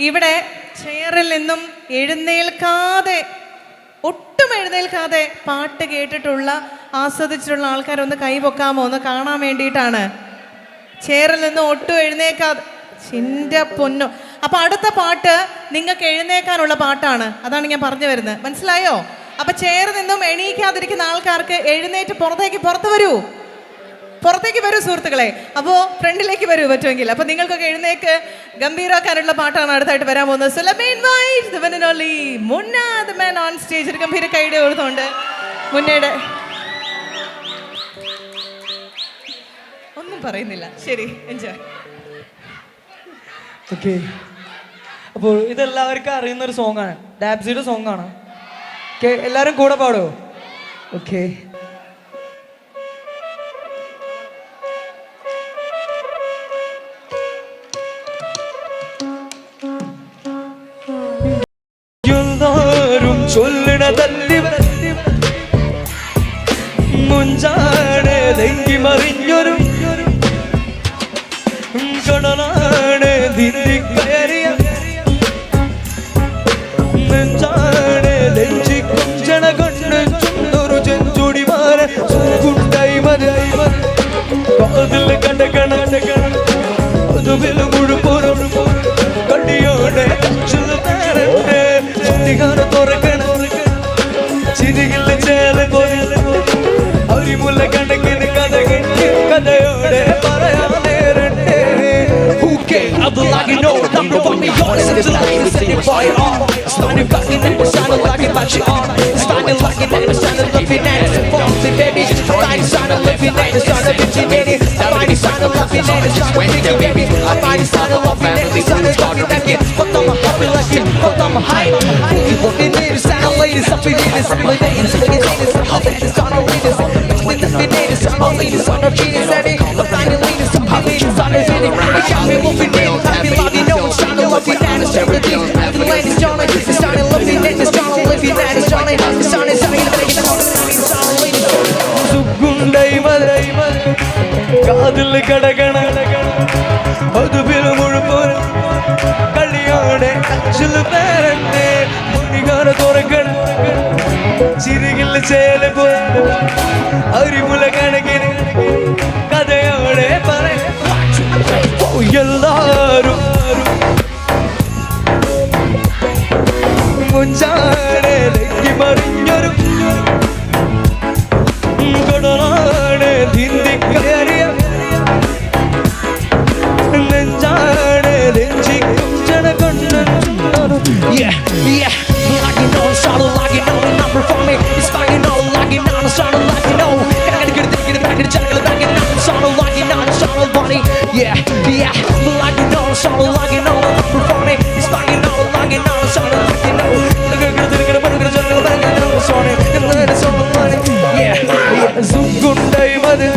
ഇവിടെ ചെയറിൽ നിന്നും ഒട്ടും എഴുന്നേൽക്കാതെ പാട്ട് കേട്ടിട്ടുള്ള ആസ്വദിച്ചിട്ടുള്ള ആൾക്കാരൊന്ന് കൈപൊക്കാമോ ഒന്ന് കാണാൻ വേണ്ടിയിട്ടാണ്. ചെയറിൽ നിന്ന് ഒട്ടും എഴുന്നേക്കാതെ ചിൻ്റെ പൊന്നോ. അപ്പൊ അടുത്ത പാട്ട് നിങ്ങൾക്ക് എഴുന്നേക്കാനുള്ള പാട്ടാണ്. അതാണ് ഞാൻ പറഞ്ഞു വരുന്നത്, മനസ്സിലായോ? അപ്പൊ ചെയറിൽ നിന്നും എണീക്കാതിരിക്കുന്ന ആൾക്കാർക്ക് എഴുന്നേറ്റ് പുറത്തേക്ക് വരൂ സുഹൃത്തുക്കളെ. അപ്പോൾ ഫ്രണ്ടിലേക്ക് വരൂ പറ്റുമെങ്കിൽ. അപ്പൊ നിങ്ങൾക്കൊക്കെ എഴുന്നേക്ക് ഗംഭീരമാക്കാനുള്ള പാട്ടാണ് അടുത്തായിട്ട് വരാൻ പോകുന്നത്. So let me invite the one and only Munna, the man on stage. ഒരു ഗംഭീര കൈയുടെ കൊടുത്തുകൊണ്ട് മുന്നയുടെ ഒന്നും പറയുന്നില്ല. ശരി, എൻജോയ്. ഓക്കെ, അപ്പോൾ ഇതെല്ലാവർക്കും അറിയുന്നൊരു സോങ്ങാണ്, ഡാബ്സിയുടെ സോങ്ങാണ്. ഓക്കെ, എല്ലാവരും കൂടെ പാടുമോ? ഓക്കെ. മുഞ്ചാണെങ്കി മറിഞ്ഞൊരു കടലാണ് കയറിയ നെഞ്ചാണ് നെഞ്ചി കുഞ്ചണ കണ്ട് ചുണ്ടൊരു ചെഞ്ചുടിമാര കുണ്ടായി മതിയായി കാതിൽ കടകണ അതുവിൽ മുഴുപ്പൊരു കടിയോടെ തുറക്കണ ചിരികില്ല ചേല അരിമുല്ല കണക്കിന് കഥയോടെ പറയാൻ നേരണ്ടേ. Like you know, number one, me honest, it's like you send it by on. Standing back in it, shining like it match you on. Standing like it, and shining looking at it. Fancy baby, I'm shining looking at it. Shining bitchy baby, I'm shining looking at it. Shining bitchy baby, I'm shining looking at it. Shining looking at it. But I'm happy like it, but I'm high. You want me to sound ladies, up in it, some ladies, how that is on the ladies. With the ladies, some ladies on the cheese, and I'm finding ladies, some ladies on the city. Got me moving in. Happy love, you know I'm shining looking at it. Everything, the ladies Johnny, it's shining looking at it. Shining looking at it, Johnny, it's shining, shining, shining ladies. സുഗുണ്ടൈ malai കാതിൽ കടകണ അതുവിൽ മുഴുപ്പൊരു കളിയോടെ അച്ചിൽ പേരണ്ടേ മുനികാര തുറക്കണ ചിരികിൽ ചേല അരിമുല കണക്കിന് കഥയോടെ പറ എല്ലാരും മുഞ്ചാണെങ്കി മറിഞ്ഞൊരു കടലാണ് കയറിയ നെഞ്ചാണ് നെഞ്ചി കുഞ്ചണ കൊണ്ടു. Yeah, yeah, like you know, I'm shining like you know. Number for me, it's like you know, like you know, I'm shining like you know. Gotta get it back in the jungle, back in the shining like you know, I'm shining funny. Yeah, yeah, like you know, I'm shining like you know. Number for me, it's like you know, like you know, I'm shining like you know. സുഗുണ്ടൈ മതി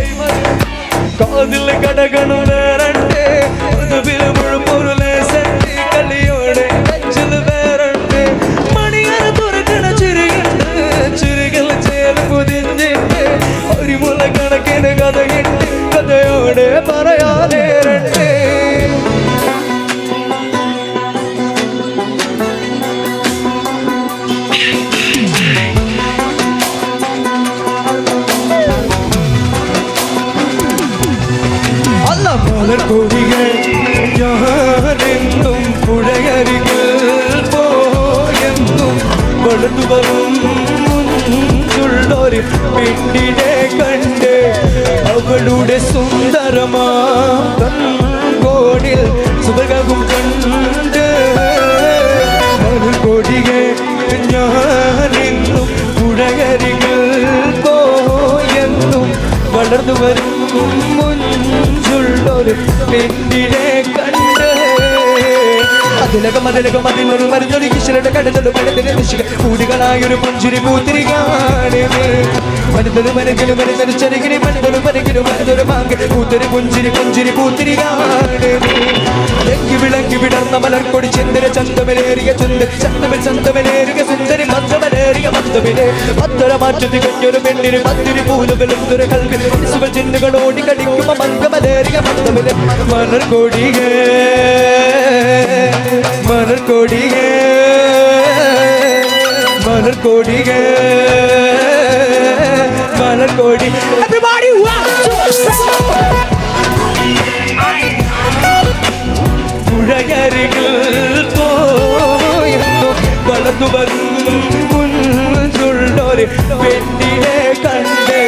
കാതിൽ കടകണ വേറണ്ടേ അതുവിൽ മുഴുപ്പൊരു ലേസണ്ടി കളിയോടെ അച്ചിൽ വേറണ്ടേ മണിയറ തുറക്കണ ചിരികൾ ചേല കുതിഞ്ഞിട്ട് അരിമുല കണക്കിന് കഥകിട്ട് കഥയോടെ പറയാനേരണ്ടേ. കൊടികൾ ഞാനെന്നും പുഴയരികിൽ പോയെന്നും വളർന്നു വരും മുഞ്ചുള്ളൊരു പെണ്ണിനെ കണ്ട് അവളുടെ സുന്ദരമാടിൽ സുഖവും കണ്ട് കൊടികൾ ഞാനെന്നും പുഴയരികിൽ പോയെന്നും വളർന്നു വരും മുഞ്ചുള്ളൊരു പെണ്ണിനെ കണ്ട് അതിലകം അതിനൊരു മരുന്നൊരു കിശരുടെ കടന്നൊരു മഴത്തിന് നിശിക കൂടികളായൊരു പുഞ്ചിരി പൂത്തിരി കാണുന്നേ മരുന്നൊരു മനകിലും മരുന്നൊരു ചെറുകിരി മരുന്നൊരു മനകിലും മരുന്നൊരു മാങ്കി പൂത്തൊരു പുഞ്ചിരി പൂത്തിരി കാണുന്നേ വിളങ്ങി വിടർന്ന മലർക്കൊടി ചന്ദ്ര ചന്തമലേറിയ ചന്തമലേറിയ സുന്ദരി മന്ത്രമലേറിയ മന്ത്രമിലെ മന്ത്രര മാറ്റു തികഞ്ഞൊരു പെണ്ണിന് മന്ത്രി പൂലുകളും കൽവിൽ ചിന്നുകൾ ഓടി കടിക്കുമ്പോ മന്ത്രമലേറിയ മന്ത്രമിലെ മലർക്കൊടികൾ മലർക്കൊടിയേ മലർക്കൊടിയേ മലർക്കൊടി Everybody, 1, 2, 3. പുഴയരികിൽ പോയെന്നു വളർന്നു വരും മുൻപുള്ളൊരു പെണ്ണിനെ കണ്ടേ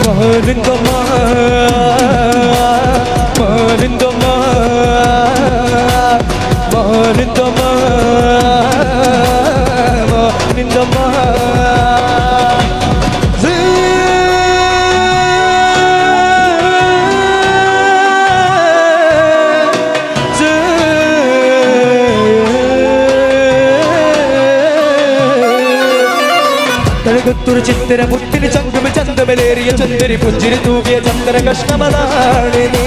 മാനിന്തമാ മാനിന്തമാ മാനിന്തമാ മാനിന്തമാ കഴുകത്തൊരു ചിത്തിര മുത്തിന് ചങ്കുമ ചന്തമലേറിയ ചന്ദരി പുഞ്ചിരി തൂകിയ ചന്ദന കഷ്ണമതാണ് നീ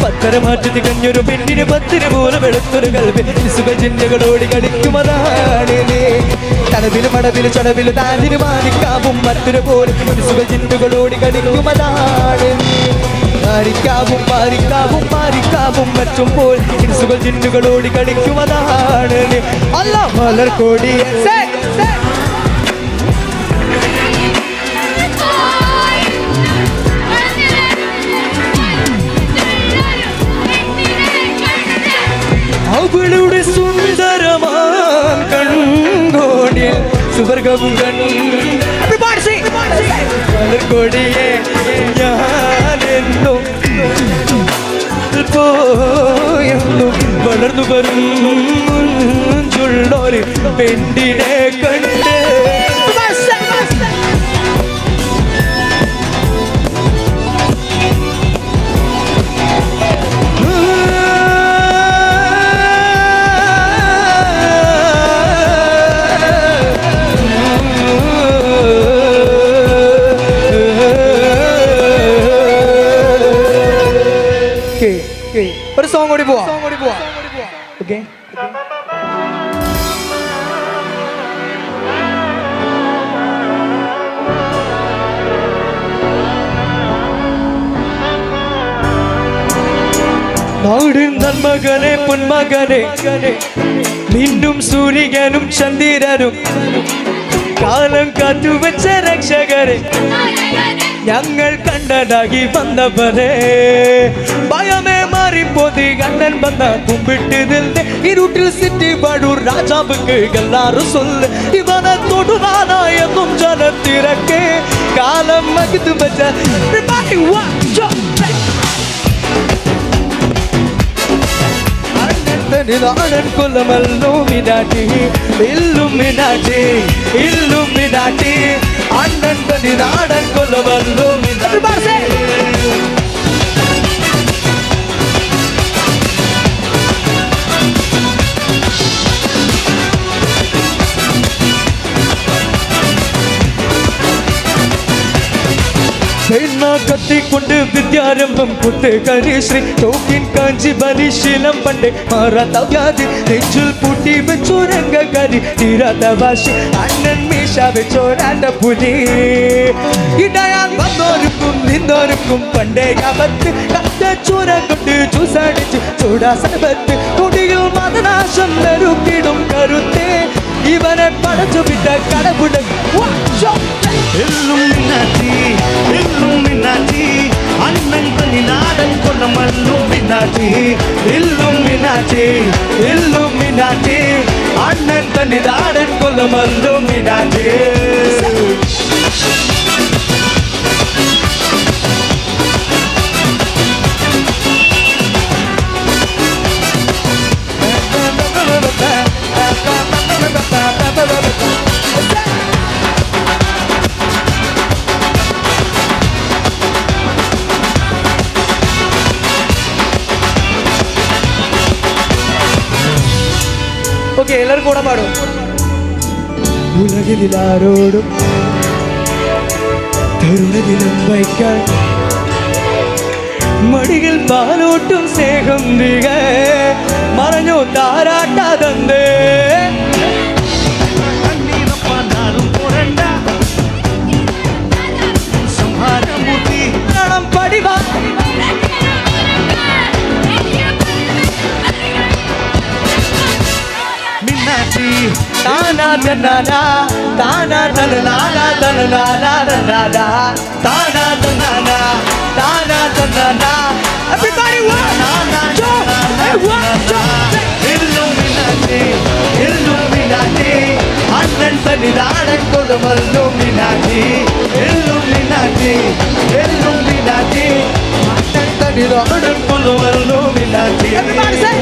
പത്തര മാറ്റി തികഞ്ഞൊരു പെണ്ണിന് പത്തിന് പോലെ വെളുത്തൊരു കൽവി സുഖചിന്തകളോടി കളിക്കുമതാണ് നീ തടവില് മടവില് ചടവില് താനിന് മാനിക്കാവും മറ്റൊരു പോലെ സുഖചിന്തകളോടി കളിക്കുമതാണ് മാരിക്കാവും മാരിക്കാവും മാരിക്കാവും മറ്റും പോൽ സുഖചിന്തകളോടി കളിക്കുമതാണ് നീ അല്ല മലർക്കൊടി അവളുടെ സുന്ദരമാൻ കൺകോണിൽ സുവർഗവും മലർക്കൊടിയെ ഞാനെന്നും പോയെന്നും വളർന്നു വരും ചുള്ളൊരു പെണ്ണിനെ കണ്ട് ഒരു സോങ് കൂടി പോവാം ഓക്കെ നാടിൻ നന്മകനെ പൊന്മകനെ നിന്നും സൂര്യനും ചന്ദ്രനും കാലം കാത്തുവെച്ച രക്ഷകരെ ഞങ്ങൾ കണ്ടതാകി വന്നവരെ ഭയമേ മാറിപ്പോതി കണ്ണൻ വന്ന കുമ്പിട്ടതിന്റെ ഇരുട്ടിൽ സിറ്റി വടൂർ രാജാവുക്ക് എല്ലാരും சொல்லு ഇവനെ തൊടുവാനാ എന്നും ജനത്തിരക്കെ കാലം മകിത് വെച്ച നാടൻ കൊല്ലമല്ലോ മിനാട്ടി ഇല്ലുമിനാട്ടി ഇല്ലുമിനാട്ടി അണ്ണൻ തനി നാടൻ കൊല്ലമല്ലോ മിനാട്ടി കത്തിക്കൊണ്ട് വിദ്യാരംഭം കുത്ത് കരിശ്രീ തോക്കിൻ കാഞ്ചി ബലിശീലം പണ്ട് മാറാത്ത വ്യാധി നെഞ്ചിൽ പൂട്ടി വെച്ചോരംഗകാരി തീരാത്ത വാശി അണ്ണൻ മീശ വെച്ചോരാണ്ട പുലി ഇടയാൻ വന്നോർക്കും നിന്നോർക്കും പണ്ടേ ആപത്ത് കത്ത ചൂരം കൊണ്ട് ചൂസടിച്ച് ചൂടാസനപത്ത് കൊടിയിൽ മതനാശം നെരുക്കിടും കരുത്തേ ഇവനെ പടച്ചു വിട്ട കടപുട Illuminati, Illuminati, അണ്ണൻ തനി നാടൻ കൊല്ലം Illuminati, Illuminati, Illuminati, അണ്ണൻ തനി നാടൻ കൊല്ലം Illuminati. ഓക്കെ എല്ലാവരും കൂടെ പാടും ഉലകിലാരോടും തരുണദിനം വയ്ക്കാൻ മടികൾ പാലോട്ടും സ്നേഹം മറഞ്ഞു താരാട്ടാതന്തേ കണ്ണീരപ്പ നാളും പോരണ്ട സംഹാരമൂർത്തി പടിവാ മിന്നാറ്റി Thana തന്നാനാ Thana തന്നാനാ തന്നാനാ തന്നാനാ Thana തന്നാനാ Thana തന്നാനാ Everybody one, two, and one, two. Illuminati, Illuminati, Annan Sannidhanam കൊടുമല്ലുമിനാറ്റി Illuminati, Illuminati, Annan Sannidhanam കൊടുമല്ലുമിനാറ്റി Everybody say.